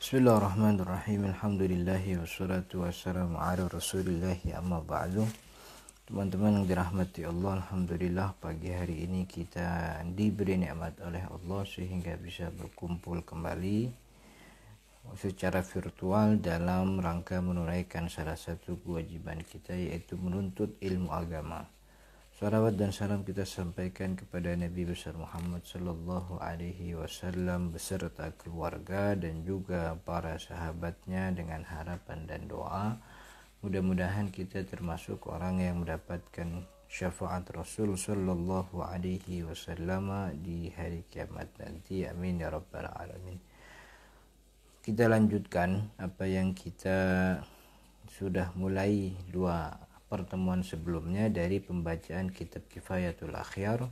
Bismillahirrahmanirrahim. Alhamdulillahi wassalatu wassalamu ala rasulillahi amma ba'du. Teman-teman yang dirahmati Allah, alhamdulillah pagi hari ini kita diberi nikmat oleh Allah sehingga bisa berkumpul kembali secara virtual dalam rangka menunaikan salah satu kewajiban kita, yaitu menuntut ilmu agama. Salawat dan salam kita sampaikan kepada Nabi besar Muhammad sallallahu alaihi wasallam beserta keluarga dan juga para sahabatnya, dengan harapan dan doa mudah-mudahan kita termasuk orang yang mendapatkan syafaat Rasul sallallahu alaihi wasallam di hari kiamat nanti. Amin ya rabbal alamin. Kita lanjutkan apa yang kita sudah mulai dua pertemuan sebelumnya dari pembacaan kitab Kifayatul Akhyar,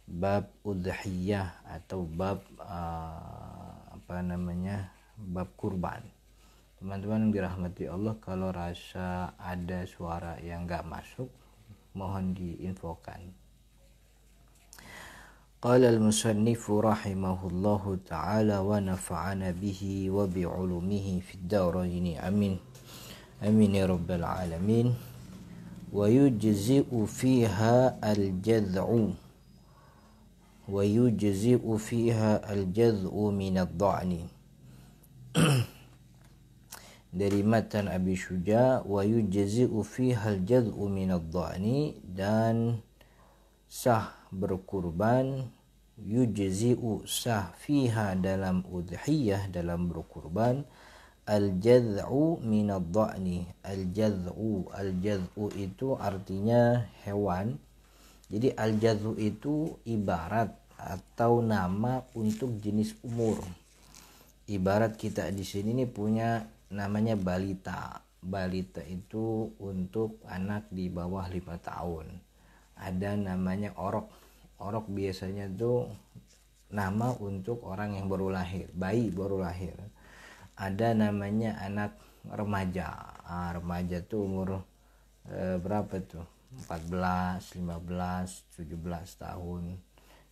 bab udhiyah atau bab bab kurban. Teman-teman yang dirahmati Allah, kalau rasa ada suara yang enggak masuk mohon diinfokan. Qala al-musannifu rahimahullahu ta'ala wa nafa'ana bihi wa bi'ulumihi fid daraini amin. Amin ya rabbal alamin. ويجزئ فيها الجذع من الضأن. Dari matan Abi Syuja, wa yujzi'u fiha al-jad'u min ad-dha'ni, dan sah berkurban, yujzi'u sah fiha dalam udhiyah, dalam berkurban, al-jad'u min ad-dha'ni. Al-jad'u itu artinya hewan. Jadi al-jad'u itu ibarat atau nama untuk jenis umur. Ibarat kita di sini nih punya namanya balita. Balita itu untuk anak di bawah 5 tahun. Ada namanya orok. Orok biasanya tuh nama untuk orang yang baru lahir, bayi baru lahir. Ada namanya anak remaja. Remaja tuh umur berapa tuh? 14, 15, 17 tahun.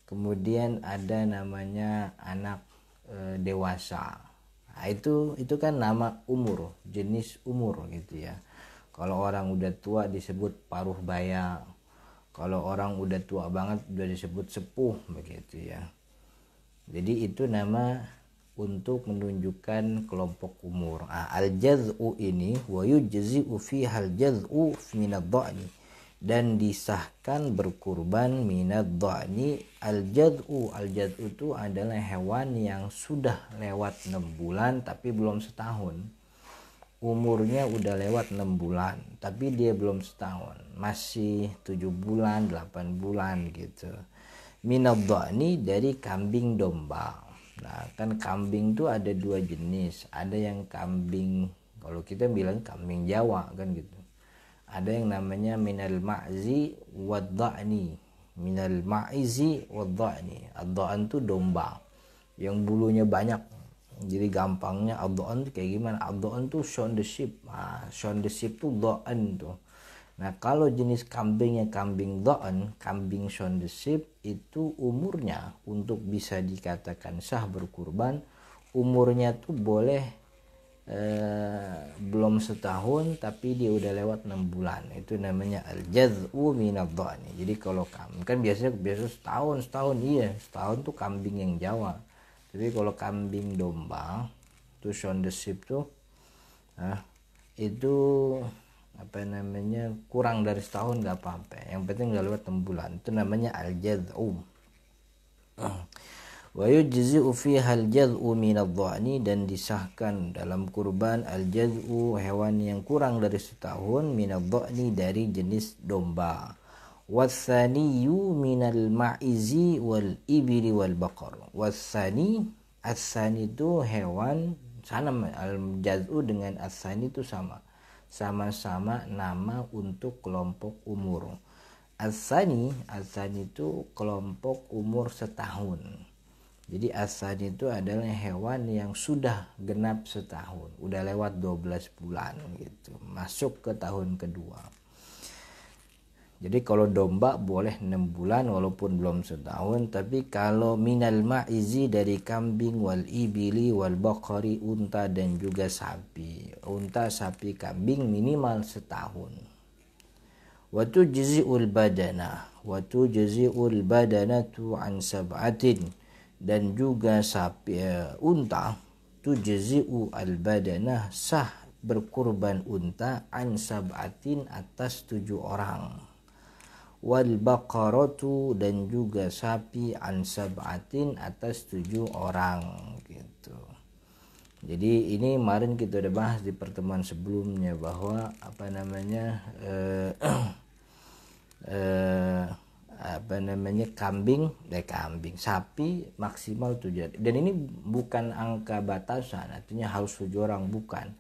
Kemudian ada namanya anak dewasa. Nah, itu kan nama umur, jenis umur gitu ya. Kalau orang udah tua disebut paruh baya. Kalau orang udah tua banget udah disebut sepuh begitu ya. Jadi itu nama untuk menunjukkan kelompok umur. Al-jaz'u ini wa yujzi'u fiha al-jaz'u min ad-dha'ni, dan disahkan berkurban min ad-dha'ni. Al-jaz'u itu adalah hewan yang sudah lewat 6 bulan tapi belum setahun. Umurnya udah lewat 6 bulan tapi dia belum setahun, masih 7 bulan, 8 bulan gitu. Min ad-dha'ni, dari kambing domba. Nah, kan kambing tuh ada 2 jenis. Ada yang kambing, kalau kita bilang kambing Jawa kan gitu. Ada yang namanya minal ma'zi wad-dha'ni. Minal ma'izi wad-dha'ni. Ad-dha'an tuh domba yang bulunya banyak. Jadi gampangnya ad-dha'an tuh kayak gimana? Ad-dha'an tuh shown the sheep. Shown the sheep tuh dha'an tuh. Nah, kalau jenis kambingnya kambing dha'an, kambing shown the sheep, itu umurnya untuk bisa dikatakan sah berkurban, umurnya tuh boleh belum setahun tapi dia udah lewat 6 bulan. Itu namanya al-jaz'u min ad-dha'ni. Jadi kalau kambing kan biasa setahun iya, setahun tuh kambing yang Jawa. Tapi kalau kambing domba tuh shown the sheep tuh itu kurang dari setahun nggak apa-apa, yang penting nggak lewat 6 bulan. Itu namanya al-jaz'u. Wa yujzi'u fiha al-jaz'u min ad-dha'ni, dan disahkan dalam kurban al-jaz'u, hewan yang kurang dari setahun, min ad-dha'ni, dari jenis domba. Wathaniyu min al-ma'izi wal ibli wal baqar. Wathani, as-sani itu hewan, sama al-jaz'u dengan as-sani itu sama-sama nama untuk kelompok umur. As-sani itu kelompok umur setahun. Jadi as-sani itu adalah hewan yang sudah genap setahun, udah lewat 12 bulan gitu, masuk ke tahun kedua. Jadi kalau domba boleh 6 bulan walaupun belum setahun, tapi kalau minal ma'izi dari kambing, wal ibili wal baqari, unta dan juga sapi. Unta, sapi, kambing minimal setahun. Wa tujzi'ul badana, wa tujzi'ul badanatu an sab'atin, dan juga sapi unta, tujzi'u al badanah, sah berkurban unta, an sab'atin, atas 7 orang. Wal baqaratu, dan juga sapi, an sab'atin, atas 7 orang gitu. Jadi ini kemarin kita udah bahas di pertemuan sebelumnya bahwa kambing, sapi maksimal 7. Dan ini bukan angka batasan, artinya harus 7 orang, bukan.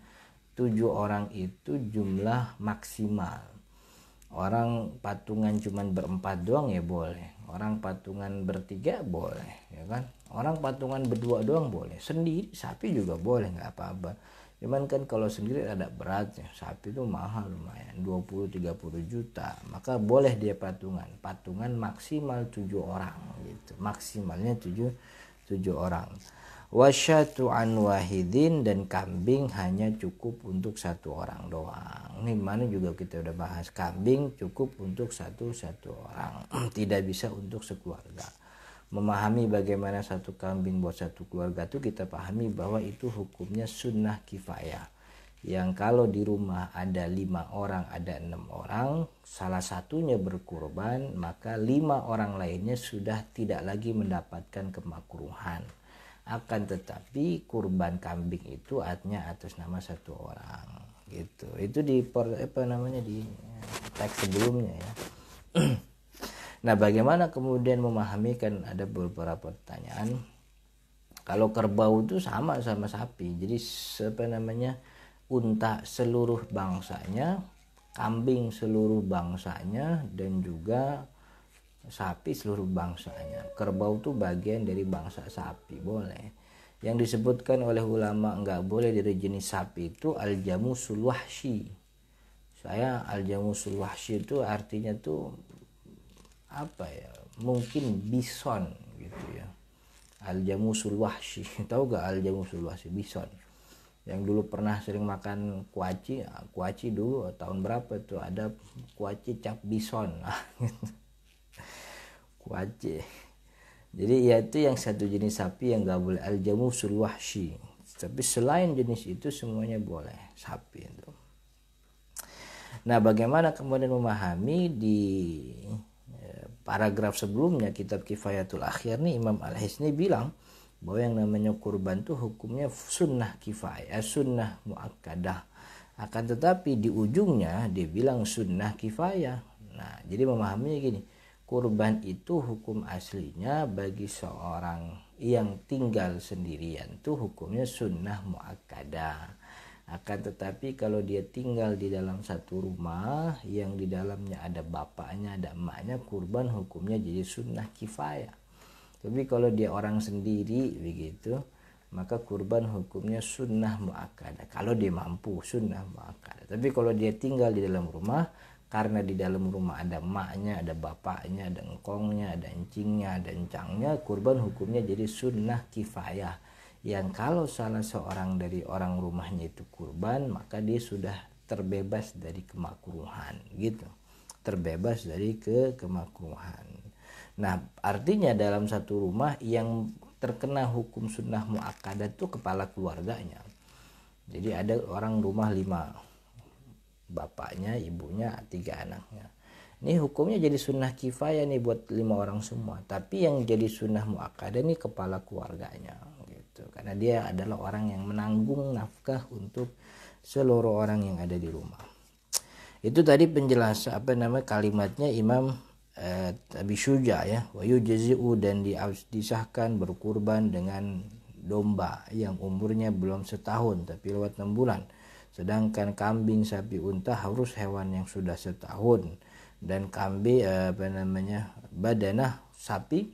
7 orang itu jumlah maksimal. Orang patungan cuman berempat doang ya boleh, orang patungan bertiga boleh, ya kan, orang patungan berdua doang boleh, sendiri sapi juga boleh, nggak apa-apa. Cuman kan kalau sendiri ada beratnya, sapi itu mahal lumayan, 20-30 juta, maka boleh dia patungan maksimal 7 orang gitu, maksimalnya 7 orang. Wasyatu an wahidin, dan kambing hanya cukup untuk 1 orang doang. Ini mana juga kita udah bahas, kambing cukup untuk satu orang, tidak bisa untuk sekeluarga. Memahami bagaimana 1 kambing buat 1 keluarga itu kita pahami bahwa itu hukumnya sunnah kifayah. Yang kalau di rumah ada 5 orang, ada 6 orang, salah satunya berkurban, maka 5 orang lainnya sudah tidak lagi mendapatkan kemakruhan. Akan tetapi kurban kambing itu artinya atas nama 1 orang gitu. Itu di di teks sebelumnya ya. Nah, bagaimana kemudian memahami, kan ada beberapa pertanyaan. Kalau kerbau itu sama sapi. Jadi unta seluruh bangsanya, kambing seluruh bangsanya, dan juga sapi seluruh bangsanya. Kerbau itu bagian dari bangsa sapi, boleh. Yang disebutkan oleh ulama enggak boleh dari jenis sapi itu al-jamusul wahsyi. Al-jamusul wahsyi itu artinya tuh mungkin bison gitu ya. Al-jamusul wahsyi. Tahu gak al-jamusul wahsyi? Bison. Yang dulu pernah sering makan kuaci dulu tahun berapa tuh ada kuaci cap bison. Kuaci. Jadi yaitu yang satu jenis sapi yang gak boleh, al-jamusul wahsyi. Tapi selain jenis itu semuanya boleh sapi itu. Nah, bagaimana kemudian memahami di paragraf sebelumnya kitab Kifayatul Akhir nih, Imam Al-Hisni bilang bahwa yang namanya kurban tuh hukumnya sunnah kifayah, sunnah muakkadah. Akan tetapi di ujungnya dia bilang sunnah kifayah. Nah, jadi memahaminya gini, kurban itu hukum aslinya bagi seorang yang tinggal sendirian tuh hukumnya sunnah muakkadah. Akan tetapi kalau dia tinggal di dalam satu rumah yang di dalamnya ada bapaknya, ada emaknya, kurban hukumnya jadi sunnah kifayah. Tapi kalau dia orang sendiri begitu, maka kurban hukumnya sunnah muakkadah. Kalau dia mampu sunnah muakkadah. Tapi kalau dia tinggal di dalam rumah, karena di dalam rumah ada emaknya, ada bapaknya, ada engkongnya, ada encingnya, ada encangnya, kurban hukumnya jadi sunnah kifayah. Yang kalau salah seorang dari orang rumahnya itu kurban, maka dia sudah terbebas dari kemakruhan gitu. Terbebas dari kemakruhan. Nah, artinya dalam satu rumah yang terkena hukum sunnah muakkadah itu kepala keluarganya. Jadi ada orang rumah 5, bapaknya, ibunya, 3 anaknya. Ini hukumnya jadi sunnah kifayah nih buat 5 orang semua. Tapi yang jadi sunnah muakkadah ini kepala keluarganya gitu. Karena dia adalah orang yang menanggung nafkah untuk seluruh orang yang ada di rumah. Itu tadi penjelasan kalimatnya Imam Abi Syuja ya. Wa yujzi'u, dan disahkan berkurban dengan domba yang umurnya belum setahun tapi lewat 6 bulan. Sedangkan kambing, sapi, unta harus hewan yang sudah setahun. Dan kambing badanah sapi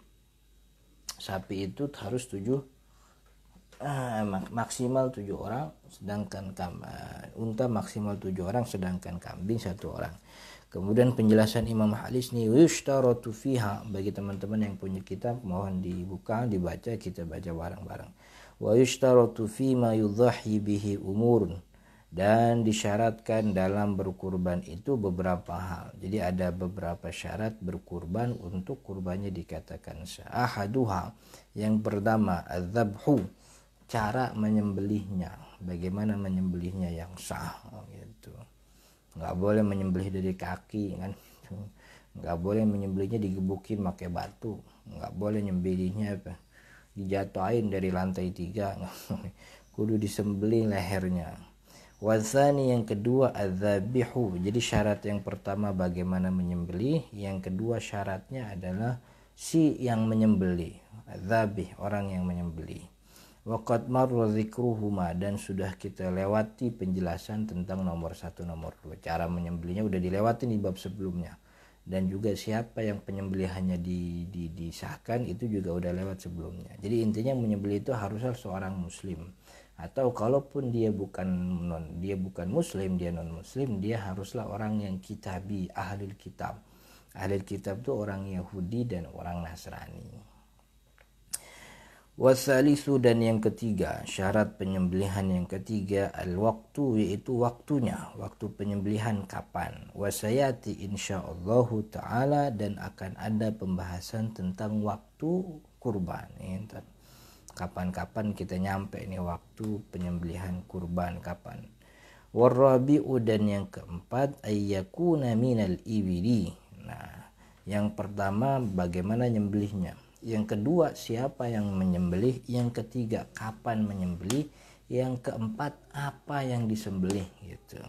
itu harus 7 maksimal 7 orang, sedangkan unta maksimal 7 orang, sedangkan kambing 1 orang. Kemudian penjelasan Imam Halis nih, yushtaratu fiha, bagi teman-teman yang punya kitab mohon dibuka, dibaca, kita baca bareng-bareng. Wa yushtaratu fi ma yudhahi bihi umurun, dan disyaratkan dalam berkurban itu beberapa hal. Jadi ada beberapa syarat berkurban untuk kurbannya dikatakan sah. Ahaduha, yang pertama adzabhu, cara menyembelihnya, bagaimana menyembelihnya yang sah gitu. Nggak boleh menyembelih dari kaki kan, nggak boleh menyembelihnya digebukin pakai batu, nggak boleh nyembelihnya dijatuhin dari lantai 3, kudu disembelih lehernya. Wasani, yang kedua adzabihu, jadi syarat yang pertama bagaimana menyembelih, yang kedua syaratnya adalah si yang menyembelih, adzabih, orang yang menyembelih. Waqad marra dzikruhuma, dan sudah kita lewati penjelasan tentang nomor 1, nomor 2. Cara menyembelihnya udah dilewati di bab sebelumnya. Dan juga siapa yang penyembelihannya disahkan itu juga udah lewat sebelumnya. Jadi intinya menyembelih itu haruslah seorang muslim. Atau kalaupun dia bukan muslim, dia non muslim, dia haruslah orang yang kitabi, ahlul kitab. Ahlul kitab itu orang Yahudi dan orang Nasrani. Wasalisu, dan yang ketiga, syarat penyembelihan yang ketiga al-waktu, yaitu waktunya, waktu penyembelihan kapan. Wasayati insyaallahu ta'ala, dan akan ada pembahasan tentang waktu kurban. Kapan-kapan kita nyampe nih waktu penyembelihan kurban kapan. Warabi'u, dan yang keempat ayyakuna minal ibili. Nah, yang pertama bagaimana nyembelihnya, yang kedua siapa yang menyembelih, yang ketiga kapan menyembelih, yang keempat apa yang disembelih gitu.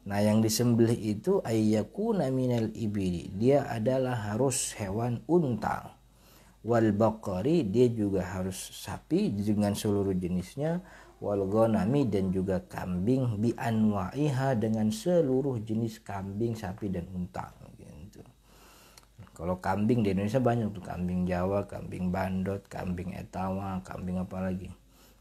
Nah, yang disembelih itu ayyakuna minal ibili, dia adalah harus hewan unta. Wal baqari, dia juga harus sapi dengan seluruh jenisnya. Wal ghanami, dan juga kambing, bi anwa'iha, dengan seluruh jenis kambing, sapi dan unta gitu. Kalau kambing di Indonesia banyak tuh, kambing Jawa, kambing bandot, kambing etawa, kambing apa lagi,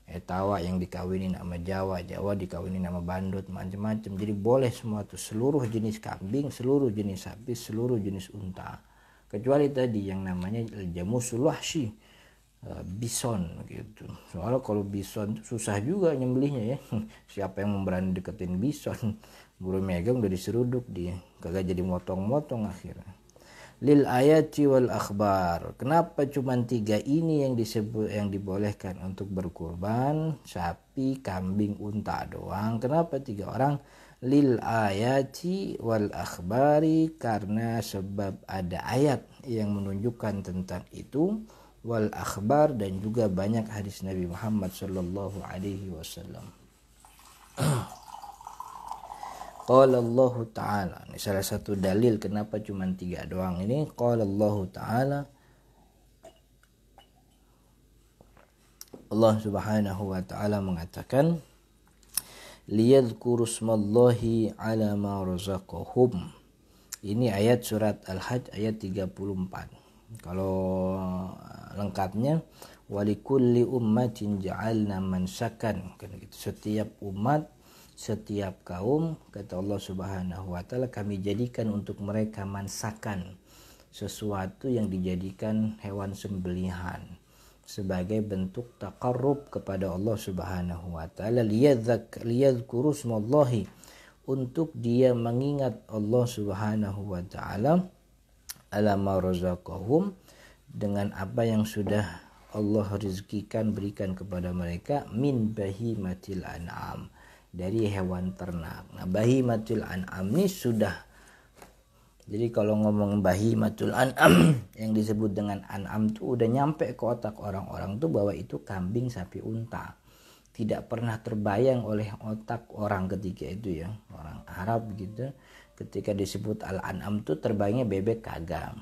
etawa yang dikawinin sama Jawa, Jawa dikawinin sama bandot, macam-macam. Jadi boleh semua tuh, seluruh jenis kambing, seluruh jenis sapi, seluruh jenis unta, kecuali tadi yang namanya jamusul wahsy, bison gitu. Soalnya kalau bison tuh susah juga nyembelihnya ya. Siapa yang berani deketin bison, buru megang udah diseruduk dia, kagak jadi motong-motong akhirnya. Lil ayati wal akhbar, kenapa cuma 3 ini yang disebut, yang dibolehkan untuk berkurban, sapi, kambing, unta doang? Kenapa 3 orang? Lil ayati wal akhbari, karena sebab ada ayat yang menunjukkan tentang itu, wal akhbar, dan juga banyak hadis Nabi Muhammad sallallahu alaihi wasallam. Qala Allah Ta'ala, ini salah satu dalil kenapa cuma 3 doang ini. Qala Allah Ta'ala, Allah Subhanahu wa Ta'ala mengatakan, liyadhkuru smallahi ala ma razaqahum. Ini ayat surat Al-Hajj ayat 34. Kalau lengkapnya, walikulli ummatin ja'alna mansakan, kan gitu. Setiap umat, setiap kaum, kata Allah Subhanahu wa Ta'ala, kami jadikan untuk mereka mansakan, sesuatu yang dijadikan hewan sembelihan sebagai bentuk taqarrub kepada Allah Subhanahu wa Ta'ala. Liyadhkuru smallahi, untuk dia mengingat Allah Subhanahu wa Ta'ala, ala ma razaqahum, dengan apa yang sudah Allah rizkikan, berikan kepada mereka, min bahimatil an'am, dari hewan ternak. Nah, bahimatul an'am ini sudah, jadi kalau ngomong bahimatul an'am yang disebut dengan an'am tuh udah nyampe ke otak orang-orang tuh bahwa itu kambing, sapi, unta. Tidak pernah terbayang oleh otak orang ketika itu ya, orang Arab gitu. Ketika disebut al-an'am tuh terbayangnya bebek, kagak.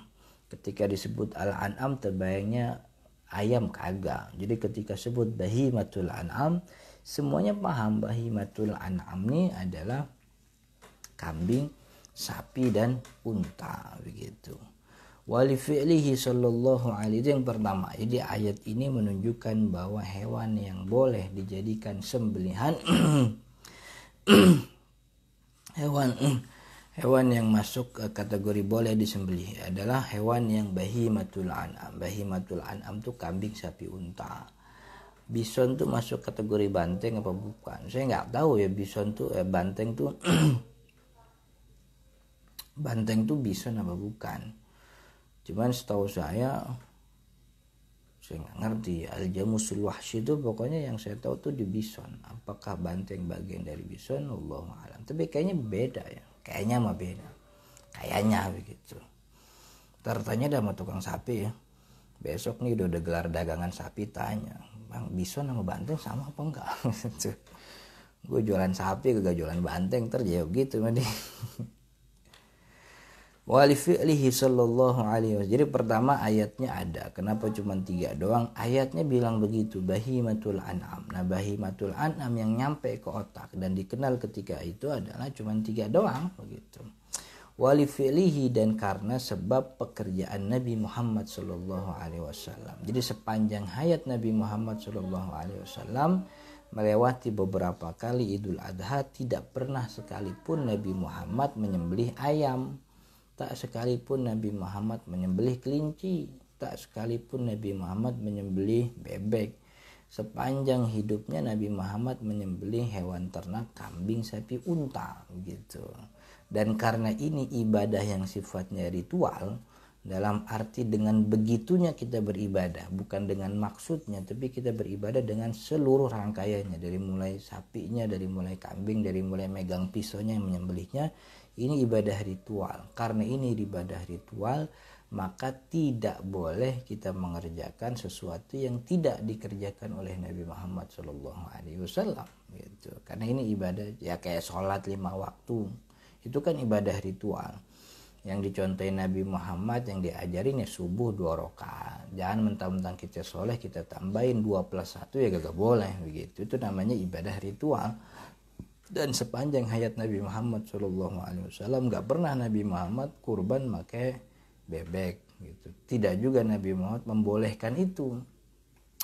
Ketika disebut al-an'am terbayangnya ayam, kagak. Jadi ketika sebut bahimatul an'am, semuanya paham bahimatul an'am ini adalah kambing, sapi, dan unta begitu. Wali fi'lihi sallallahu alaihi, itu yang pertama. Jadi ayat ini menunjukkan bahwa hewan yang boleh dijadikan sembelihan hewan yang masuk kategori boleh disembelih adalah hewan yang bahimatul an'am. Bahimatul an'am tuh kambing, sapi, unta. Bison tuh masuk kategori banteng apa bukan? Saya nggak tahu ya bison tuh banteng tuh banteng tuh bison apa bukan. Cuman setahu saya nggak ngerti. Al-jamusul wahsy itu pokoknya yang saya tahu tuh di bison. Apakah banteng bagian dari bison? Allahu a'lam. Tapi kayaknya beda ya. Kayaknya mah beda. Kayaknya begitu. Tertanya dah sama tukang sapi ya. Besok nih udah gelar dagangan sapi, tanya, Bang, bison sama banteng sama apa enggak? Gue jualan sapi kagak jualan banteng, terjawab gitu mah dia. Wali fi'lihi sallallahu alaihi wasallam. Jadi pertama ayatnya ada. Kenapa cuma 3 doang? Ayatnya bilang begitu, bahimatul an'am. Nah, bahimatul an'am yang nyampe ke otak dan dikenal ketika itu adalah cuma 3 doang begitu. Wali fi'lihi, dan karena sebab pekerjaan Nabi Muhammad sallallahu alaihi wasallam. Jadi sepanjang hayat Nabi Muhammad sallallahu alaihi wasallam melewati beberapa kali Idul Adha, tidak pernah sekalipun Nabi Muhammad menyembelih ayam. Tak sekalipun Nabi Muhammad menyembelih kelinci, tak sekalipun Nabi Muhammad menyembelih bebek. Sepanjang hidupnya Nabi Muhammad menyembelih hewan ternak, kambing, sapi, unta gitu. Dan karena ini ibadah yang sifatnya ritual, dalam arti dengan begitunya kita beribadah, bukan dengan maksudnya, tapi kita beribadah dengan seluruh rangkaiannya, dari mulai sapinya, dari mulai kambing, dari mulai megang pisaunya yang menyembelihnya. Ini ibadah ritual. Karena ini ibadah ritual, maka tidak boleh kita mengerjakan sesuatu yang tidak dikerjakan oleh Nabi Muhammad SAW gitu. Karena ini ibadah ya kayak sholat 5 waktu. Itu kan ibadah ritual. Yang dicontohin Nabi Muhammad, yang diajarin ya subuh 2 rakaat. Jangan mentang-mentang kita soleh kita tambahin 2 plus 1 ya gak boleh begitu. Itu namanya ibadah ritual. Dan sepanjang hayat Nabi Muhammad SAW gak pernah Nabi Muhammad kurban pakai bebek gitu. Tidak juga Nabi Muhammad membolehkan itu.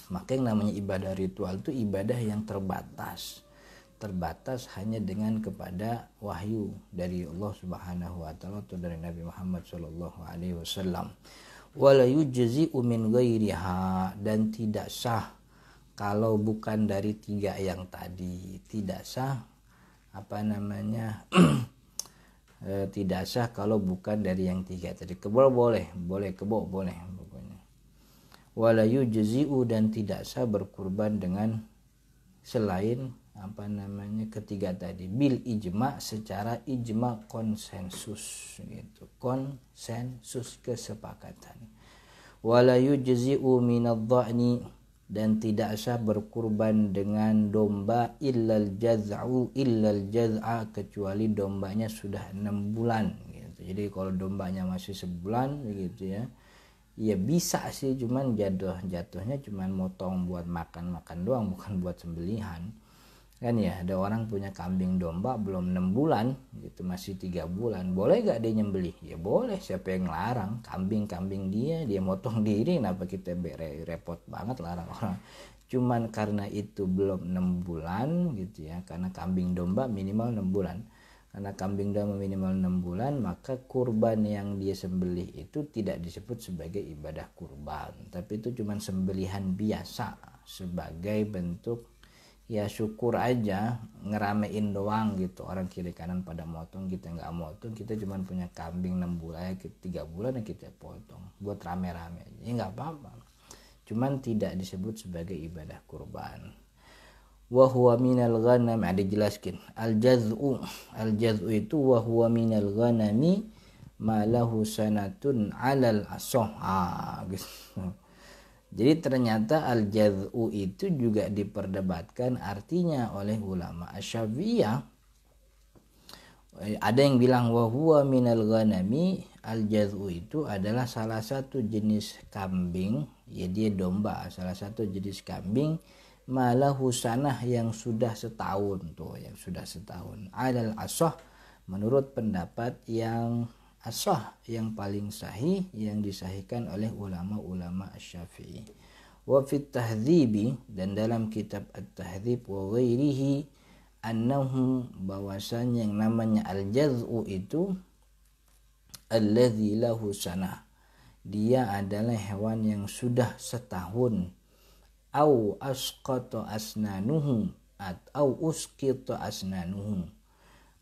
Maka yang namanya ibadah ritual itu ibadah yang terbatas hanya dengan kepada wahyu dari Allah Subhanahu wa taala atau dari Nabi Muhammad SAW. Wala yujzi'u min ghairiha, dan tidak sah kalau bukan dari 3 yang tadi. Tidak sah tidak sah kalau bukan dari yang 3 tadi. Kebo boleh pokoknya. Wala yujzi'u, dan tidak sah berkurban dengan selain ketiga tadi, bil ijma, secara ijma, konsensus gitu, konsensus kesepakatan. Wala yujzi'u minadh-dha'ni, dan tidak sah berkurban dengan domba illal jaz'a, kecuali dombanya sudah 6 bulan gitu. Jadi kalau dombanya masih sebulan gitu ya bisa sih, cuman jatuhnya cuman motong buat makan doang, bukan buat sembelihan kan ya. Ada orang punya kambing domba belum 6 bulan gitu, masih 3 bulan, boleh gak dia nyembelih? Ya boleh, siapa yang larang? Kambing dia motong diri, kenapa kita repot banget larang orang? Cuman karena itu belum 6 bulan gitu ya, karena kambing domba minimal 6 bulan. Karena kambing domba minimal 6 bulan, maka kurban yang dia sembelih itu tidak disebut sebagai ibadah kurban, tapi itu cuman sembelihan biasa sebagai bentuk ya syukur aja, ngeramein doang gitu. Orang kiri kanan pada motong, kita nggak motong, kita cuman punya kambing 6 bulan, 3 bulan yang kita potong buat rame-rame aja, ya nggak apa-apa. Cuman tidak disebut sebagai ibadah kurban. Wa huwa minal ghanam, ada jelaskan al-jaz'u itu wa huwa minal ghanami ma lahu sanatun 'alal asah gitu. Jadi ternyata al-jaz'u itu juga diperdebatkan artinya oleh ulama Asy-Syafi'iyah. Ada yang bilang wa huwa minal ghanami, al-jaz'u itu adalah salah satu jenis kambing, ya dia domba, salah satu jenis kambing malahu sanah, yang sudah setahun tuh, yang sudah setahun. Alal asah, menurut pendapat yang as-sah yang paling sahih yang disahihkan oleh ulama-ulama Syafi'i. Wa fit tahdhibi, dan dalam kitab at-tahdhib wa ghairihi, annahu, bahwasanya yang namanya al-jaz'u itu alladzi lahu sanah, dia adalah hewan yang sudah setahun, au asqata asnanuhu, atau usqita asnanuhu,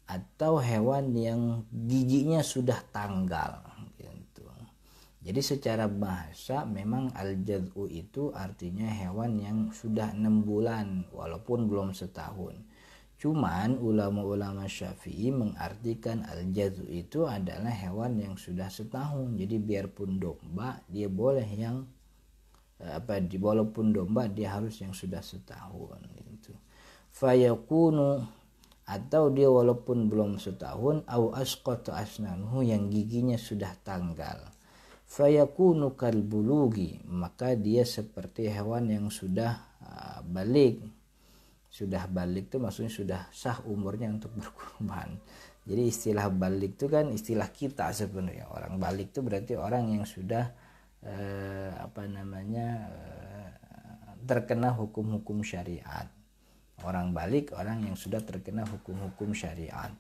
atau hewan yang giginya sudah tanggal gitu. Jadi secara bahasa memang al-jaz'u itu artinya hewan yang sudah 6 bulan walaupun belum setahun. Cuman ulama-ulama Syafi'i mengartikan al-jaz'u itu adalah hewan yang sudah setahun. Jadi biarpun domba dia boleh yang walaupun domba dia harus yang sudah setahun gitu. Fayakunu, atau dia walaupun belum setahun, au asqata asnanuhu, yang giginya sudah tanggal. Fayakunu kalbulugi, maka dia seperti hewan yang sudah balik. Sudah balik itu maksudnya sudah sah umurnya untuk berkurban. Jadi istilah balik itu kan istilah kita sebenarnya. Orang balik itu berarti orang yang sudah terkena hukum-hukum syariat. Orang balik orang yang sudah terkena hukum-hukum syariat.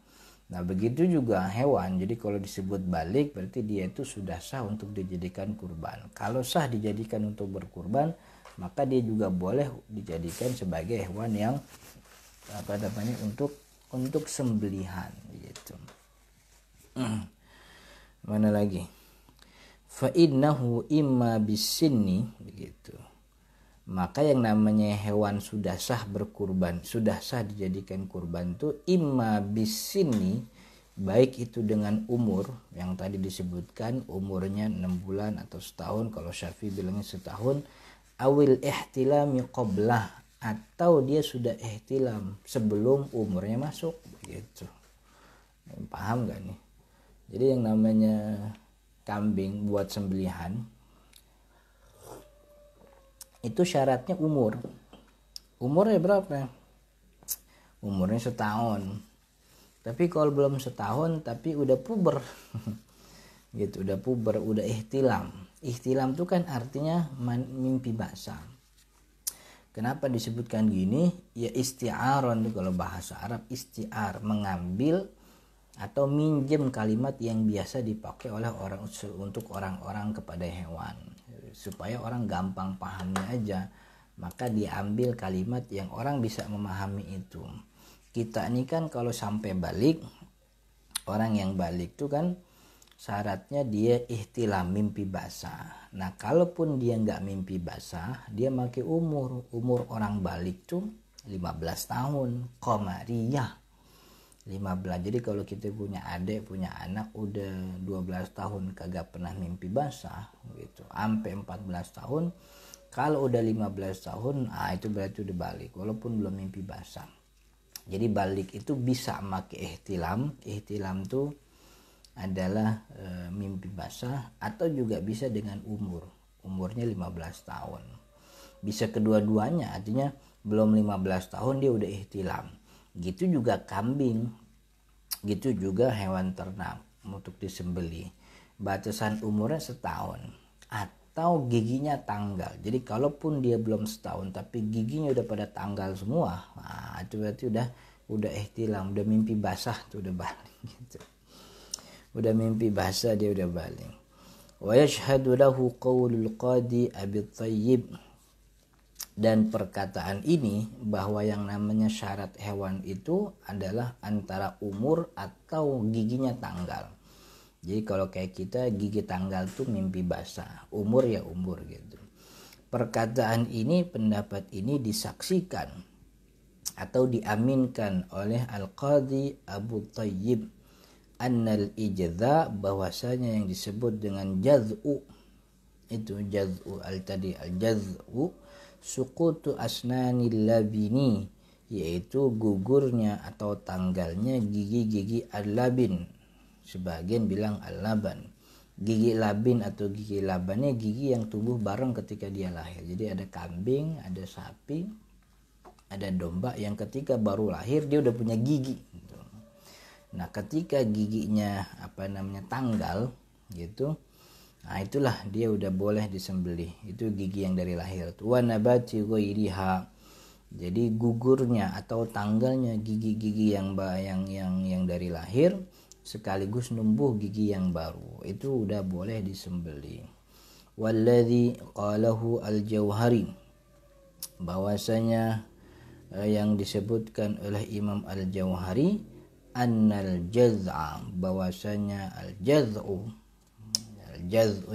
Nah begitu juga hewan. Jadi kalau disebut balik berarti dia itu sudah sah untuk dijadikan kurban. Kalau sah dijadikan untuk berkurban, maka dia juga boleh dijadikan sebagai hewan yang untuk sembelihan gitu. Mana lagi? Fa innahu imma bisinni, begitu. Maka yang namanya hewan sudah sah berkurban, sudah sah dijadikan kurban itu imma bisinni, baik itu dengan umur yang tadi disebutkan, umurnya 6 bulan atau setahun, kalau Syafi'i bilangnya setahun, awil ihtilami qablah, atau dia sudah ihtilam sebelum umurnya masuk, begitu. Paham gak nih? Jadi yang namanya kambing buat sembelihan itu syaratnya umurnya berapa? Umurnya setahun. Tapi kalau belum setahun tapi udah puber gitu, udah puber, udah ihtilam. Ihtilam itu kan artinya mimpi basah. Kenapa disebutkan gini? Ya isti'aron itu kalau bahasa Arab, isti'ar, mengambil atau minjem kalimat yang biasa dipakai oleh orang untuk orang-orang kepada hewan, supaya orang gampang pahamnya aja, maka diambil kalimat yang orang bisa memahami itu. Kita ini kan kalau sampai balik, orang yang balik itu kan syaratnya dia ihtilam, mimpi basah. Nah kalaupun dia nggak mimpi basah, dia pakai umur orang balik tuh 15 tahun qamariyah. 15. Jadi kalau kita punya adik, punya anak udah 12 tahun kagak pernah mimpi basah gitu, sampai 14 tahun, kalau udah 15 tahun itu berarti udah balik walaupun belum mimpi basah. Jadi balik itu bisa pakai ihtilam. Ihtilam tuh adalah mimpi basah, atau juga bisa dengan umurnya 15 tahun. Bisa kedua-duanya, artinya belum 15 tahun dia udah ihtilam. Gitu juga kambing, gitu juga hewan ternak untuk disembeli, batasan umurnya setahun atau giginya tanggal. Jadi kalaupun dia belum setahun tapi giginya udah pada tanggal semua, itu berarti udah ihtilam, udah mimpi basah tuh, udah balik gitu. Udah mimpi basah dia udah balik. Wa yashhadu lahu qaulul qadi Abi Thayyib, dan perkataan ini bahwa yang namanya syarat hewan itu adalah antara umur atau giginya tanggal. Jadi kalau kayak kita gigi tanggal tuh mimpi basah, umur ya umur gitu. Perkataan ini, pendapat ini disaksikan atau diaminkan oleh Al-Qadhi Abu Thayyib annal ijza, bahwasanya yang disebut dengan jaz'u itu jaz'u al-jaz'u suqutu asnanil labini, yaitu gugurnya atau tanggalnya gigi-gigi al-labin. Sebagian bilang al-laban. Gigi labin atau gigi labannya gigi yang tumbuh bareng ketika dia lahir. Jadi ada kambing, ada sapi, ada domba yang ketika baru lahir dia udah punya gigi. Nah, ketika giginya tanggal gitu, nah itulah dia udah boleh disembelih. Itu gigi yang dari lahir. Wa nabati ghairiha. Jadi gugurnya atau tanggalnya gigi-gigi yang dari lahir sekaligus numbuh gigi yang baru, itu udah boleh disembelih. Walladzi qalahu al-Jauhari, bahwasanya yang disebutkan oleh Imam al-Jauhari, annal jaz'a, bahwasanya al-jaz'u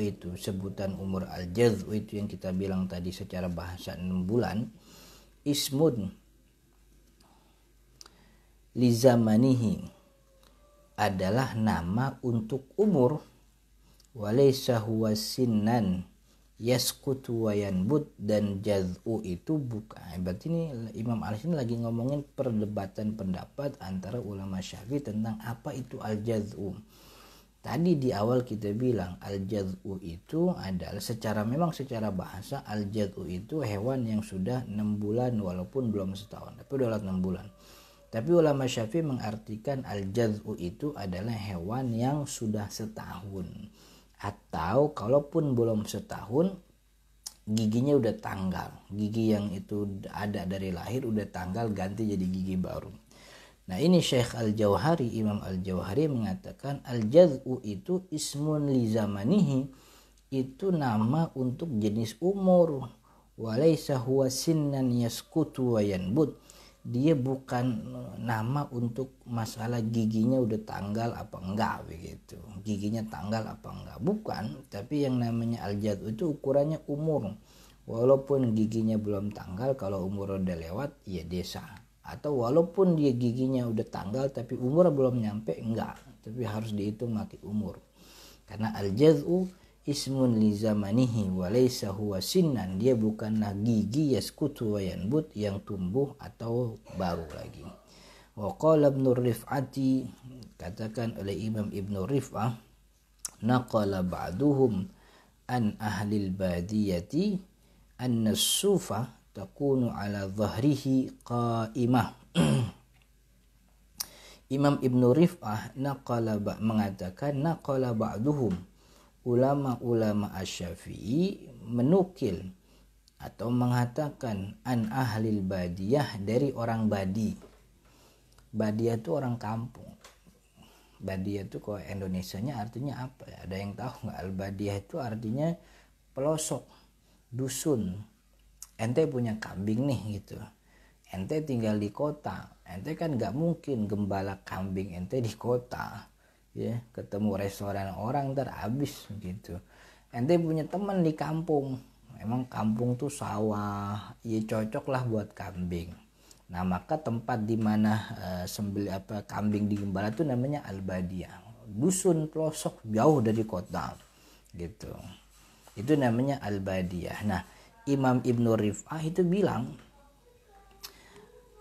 itu sebutan umur, al-jaz'u itu yang kita bilang tadi secara bahasa 6 bulan, ismun li zamanihi, adalah nama untuk umur, walaysa huwa sinnan yasqutu wa yanbut, dan jaz'u itu bukan. Berarti ini Imam Al-Sini lagi ngomongin perdebatan pendapat antara ulama Syafi'i tentang apa itu al-jaz'u. Tadi di awal kita bilang al-jaz'u itu adalah secara bahasa, al-jaz'u itu hewan yang sudah 6 bulan walaupun belum setahun, tapi udah 6 bulan. Tapi ulama Syafi'i mengartikan al-jaz'u itu adalah hewan yang sudah setahun, atau kalaupun belum setahun giginya udah tanggal, gigi yang itu ada dari lahir udah tanggal ganti jadi gigi baru. Nah, ini Syekh Al-Jauhari, Imam Al-Jauhari mengatakan al-jaz'u itu ismun li zamanihi, itu nama untuk jenis umur, walaysa huwa sinnan yasqutu wa yanbut, dia bukan nama untuk masalah giginya udah tanggal apa enggak begitu, giginya tanggal apa enggak, bukan. Tapi yang namanya al-jaz'u itu ukurannya umur, walaupun giginya belum tanggal, kalau umur udah lewat ya desa, atau walaupun dia giginya udah tanggal tapi umur belum nyampe, enggak, tapi harus dihitung pakai umur, karena al-jaz'u ismun li zamanihi wa laysa huwa sinnan, dia bukanlah gigi yaskutu wa yanbut yang tumbuh atau baru lagi. Wa qala Ibnu Rif'ati, katakan oleh Imam Ibnu Rif'ah, naqala ba'duhum an ahlil badiyati anna as-sufa takunu ala dhahrihi qa'imah. Imam Ibnu Rif'ah mengatakan naqala ba'duhum, ulama-ulama Asy-Syafi'i menukil atau mengatakan an ahlil badiyah, dari orang badi. Badiyah itu orang kampung. Badiyah itu kalau Indonesianya artinya apa ya? Ada yang tahu nggak? Al-badiyah itu artinya pelosok, dusun. Ente punya kambing nih gitu, ente tinggal di kota, ente kan nggak mungkin gembala kambing ente di kota, ya, ketemu restoran orang ntar habis gitu. Ente punya teman di kampung, emang kampung tuh sawah, ya cocok lah buat kambing. Nah, maka tempat di mana kambing digembala itu namanya al-badiyah, dusun pelosok jauh dari kota gitu, itu namanya al-badiyah. Nah, Imam Ibnu Rif'ah itu bilang,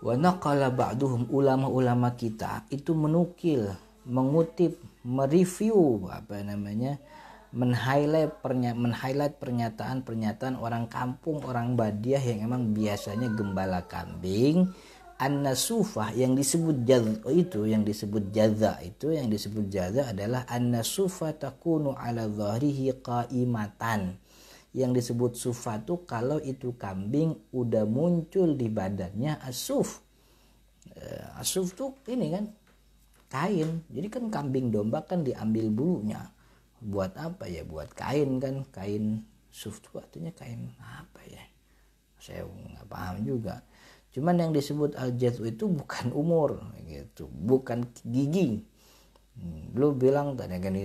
wa naqala ba'duhum, ulama-ulama kita itu menukil, mengutip, mereview men-highlight pernyataan orang kampung, orang badiah yang emang biasanya gembala kambing, an-nasufah, yang disebut jaza adalah an-nasufah takunu ala dhahrihi qa'imatan. Yang disebut sufa tuh kalau itu kambing udah muncul di badannya asuf. Asuf tuh ini kan kain. Jadi kan kambing domba kan diambil bulunya. Buat apa ya? Buat kain kan. Kain suf tuh artinya kain apa ya? Saya nggak paham juga. Cuman yang disebut al-jaz'u itu bukan umur gitu, bukan gigi. Lu bilang tadi kan,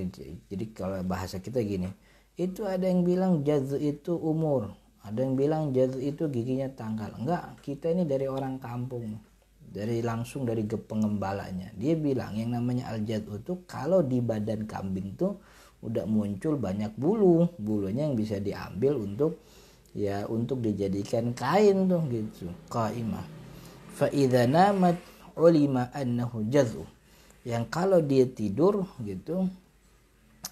jadi kalau bahasa kita gini, itu ada yang bilang jaz'u itu umur, ada yang bilang jaz'u itu giginya tanggal. Enggak, kita ini dari orang kampung, langsung dari pengembalanya. Dia bilang yang namanya al-jaz'u itu kalau di badan kambing tuh udah muncul banyak bulunya yang bisa diambil untuk dijadikan kain tuh gitu, qaimah. Fa idza namat ulima annahu jaz'u, yang kalau dia tidur gitu,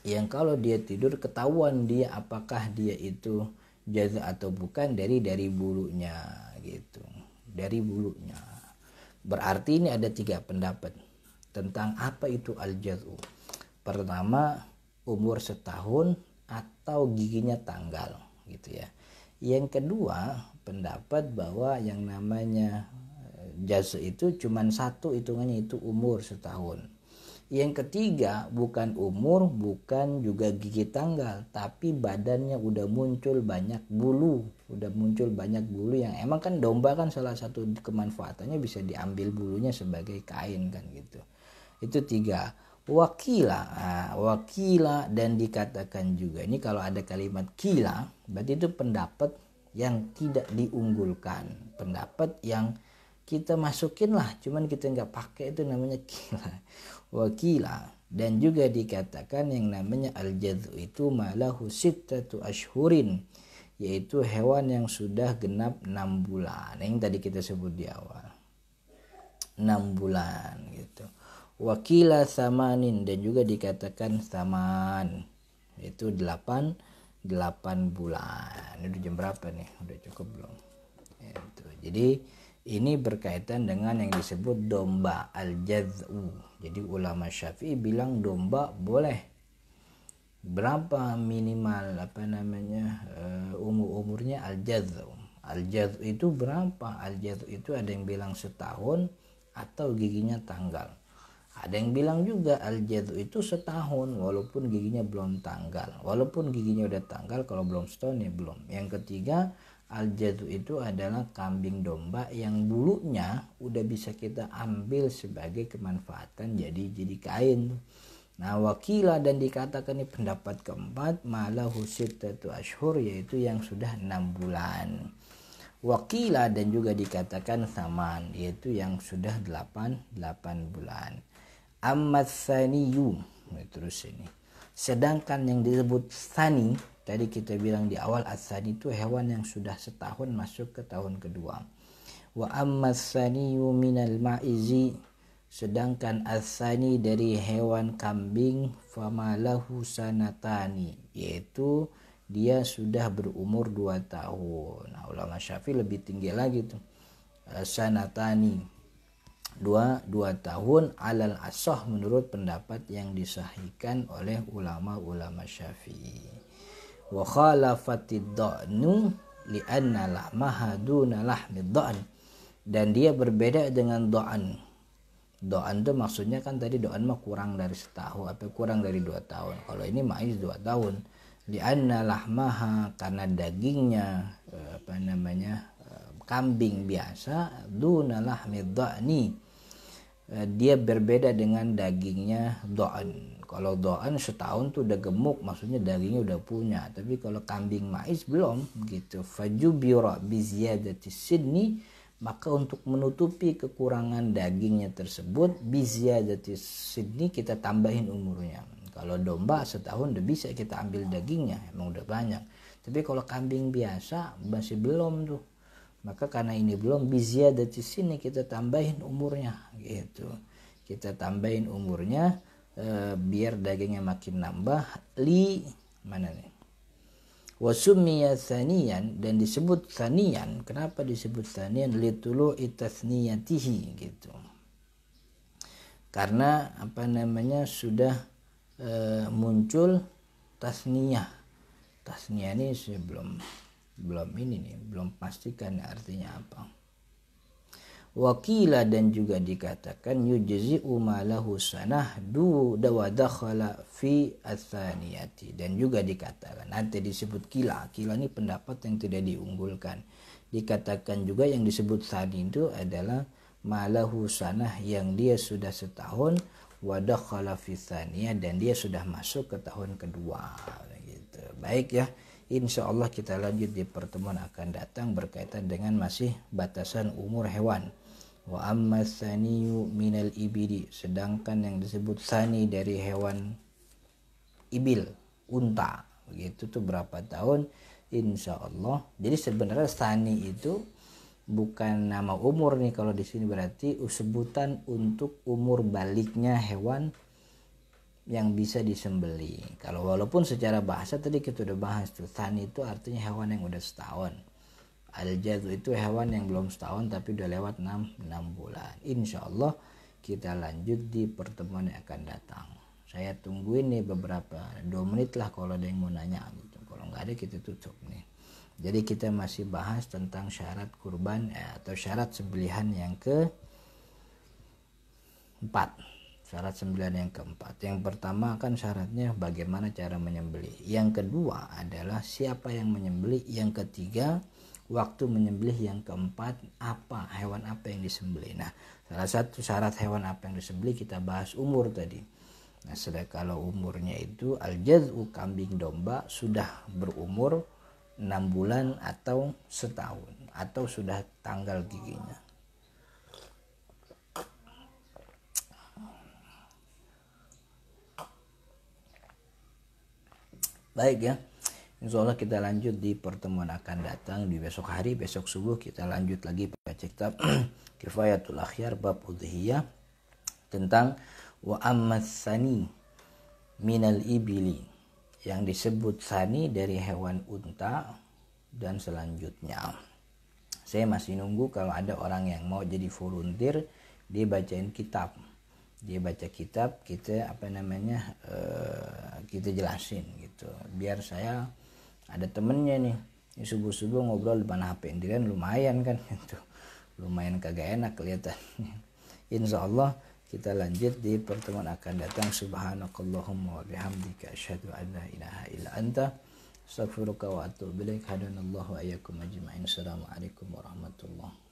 yang kalau dia tidur ketahuan dia apakah dia itu jaza atau bukan dari bulunya gitu, dari bulunya. Berarti ini ada 3 pendapat. tentang apa itu al-jad'u. Pertama, umur setahun atau giginya tanggal gitu ya. Yang kedua, pendapat bahwa yang namanya jaz'u itu cuman satu hitungannya, itu umur setahun. Yang ketiga, bukan umur, bukan juga gigi tanggal, tapi badannya udah muncul banyak bulu, yang emang kan domba kan salah satu kemanfaatannya bisa diambil bulunya sebagai kain kan gitu. Itu tiga. Wakila dan dikatakan juga, ini kalau ada kalimat kila berarti itu pendapat yang tidak diunggulkan, pendapat yang kita masukin lah, cuman kita nggak pakai, itu namanya kila. Wakila dan juga dikatakan yang namanya al-jad'u itu malahu sittatu ashhurin, yaitu hewan yang sudah genap 6 bulan, yang tadi kita sebut di awal, 6 bulan gitu. Wakila samanin dan juga dikatakan saman, itu 8 bulan. Ini udah jam berapa nih? Udah cukup belum? Itu. Jadi ini berkaitan dengan yang disebut domba al-jad'u. Jadi ulama Syafi'i bilang domba boleh. Berapa minimal umurnya al-jad'u. Al-jad'u itu berapa? Al-jad'u itu ada yang bilang setahun atau giginya tanggal. Ada yang bilang juga al-jad'u itu setahun walaupun giginya belum tanggal. Walaupun giginya udah tanggal, kalau belum setahun ya belum. Yang ketiga, al-jad'u itu adalah kambing domba yang bulunya udah bisa kita ambil sebagai kemanfaatan jadi kain. Nah, wakila dan dikatakan ini pendapat keempat, malahu sittatu ashhur, yaitu yang sudah 6 bulan. Wakila dan juga dikatakan saman, yaitu yang sudah 8 bulan. Ammat saniyu, terus ini. Sedangkan yang disebut sani, tadi kita bilang di awal as-sani itu hewan yang sudah setahun masuk ke tahun kedua. Wa ammas saniyu minal ma'izi, sedangkan as-sani dari hewan kambing, famalahu sanatani, yaitu dia sudah berumur 2 tahun. Nah, ulama Syafi'i lebih tinggi lagi tuh. Sanatani, 2 tahun alal asah, menurut pendapat yang disahihkan oleh ulama Syafi'i. Wa khalafatid dha'nu li'anna lahmaha duna lahmid dha'n, dan dia berbeda dengan dha'an. Dha'an itu maksudnya kan tadi dha'an mah kurang dari setahun, kurang dari 2 tahun. Kalau ini maiz 2 tahun. Li'anna lahmaha, karena dagingnya kambing biasa, duna lahmid dha'ni, dia berbeda dengan dagingnya dha'an. Kalau dha'an setahun tuh udah gemuk, maksudnya dagingnya udah punya. Tapi kalau kambing maiz belum gitu. Fajubira biziyadati sidni, maka untuk menutupi kekurangan dagingnya tersebut, biziyadati sidni, kita tambahin umurnya. Kalau domba setahun udah bisa kita ambil dagingnya, emang udah banyak. Tapi kalau kambing biasa masih belum tuh. Maka karena ini belum, biziyadati sidni, kita tambahin umurnya gitu. Kita tambahin umurnya biar dagingnya makin nambah. Wasummiya thaniyan, dan disebut thaniyan. Kenapa disebut thaniyan? Litulu itathniyatihi gitu. Karena sudah muncul tasniyah. Tasniyah ini belum pastikan artinya apa. Wakila dan juga dikatakan yujzi'u ma lahu sanah wa dakhala fi atsaniyati, dan juga dikatakan, nanti disebut kila ini pendapat yang tidak diunggulkan. Dikatakan juga yang disebut sani itu adalah ma lahu sanah, yang dia sudah setahun, wa dakhala fi tsaniyah, dan dia sudah masuk ke tahun kedua gitu. Baik ya, insyaallah kita lanjut di pertemuan akan datang berkaitan dengan masih batasan umur hewan. Wa amma saniyu minal ibili, sedangkan yang disebut sani dari hewan ibil, unta, begitu tuh berapa tahun insyaallah. Jadi sebenarnya sani itu bukan nama umur nih, kalau di sini berarti sebutan untuk umur baliknya hewan yang bisa disembeli. Kalau walaupun secara bahasa tadi kita udah bahas tuh, sani itu artinya hewan yang udah setahun. Al-jad'u itu hewan yang belum setahun tapi udah lewat 6 bulan. Insyaallah kita lanjut di pertemuan yang akan datang. Saya tungguin nih beberapa 2 menit lah kalau ada yang mau nanya gitu. Kalau nggak ada kita tutup nih. Jadi kita masih bahas tentang syarat kurban atau syarat sembelihan yang keempat. Syarat sembelihan yang keempat. Yang pertama kan syaratnya bagaimana cara menyembelih. Yang kedua adalah siapa yang menyembelih. Yang ketiga waktu menyembelih. Yang keempat hewan apa yang disembelih. Nah, salah satu syarat hewan apa yang disembelih kita bahas umur tadi. Nah, kalau umurnya itu al-jaz'u kambing domba sudah berumur 6 bulan atau setahun atau sudah tanggal giginya. Baik ya, insya Allah kita lanjut di pertemuan akan datang di besok hari. Besok subuh kita lanjut lagi baca kitab Kifayatul Akhyar bab udhiyah tentang wa ammas sani minal ibili, yang disebut sani dari hewan unta dan selanjutnya. Saya masih nunggu kalau ada orang yang mau jadi volunteer, dia bacain kitab. Dia baca kitab, kita kita jelasin gitu. Biar saya ada temennya nih, subuh-subuh ngobrol depan HP Indian lumayan kan gitu. Lumayan kagak enak kelihatannya. Insya Allah kita lanjut di pertemuan akan datang. Subhanakallahumma wa bihamdika asyhadu an la ilaha illa anta astaghfiruka wa atubu ilaik. Hadanallahu wa iyyakum ajma'in. Assalamualaikum warahmatullahi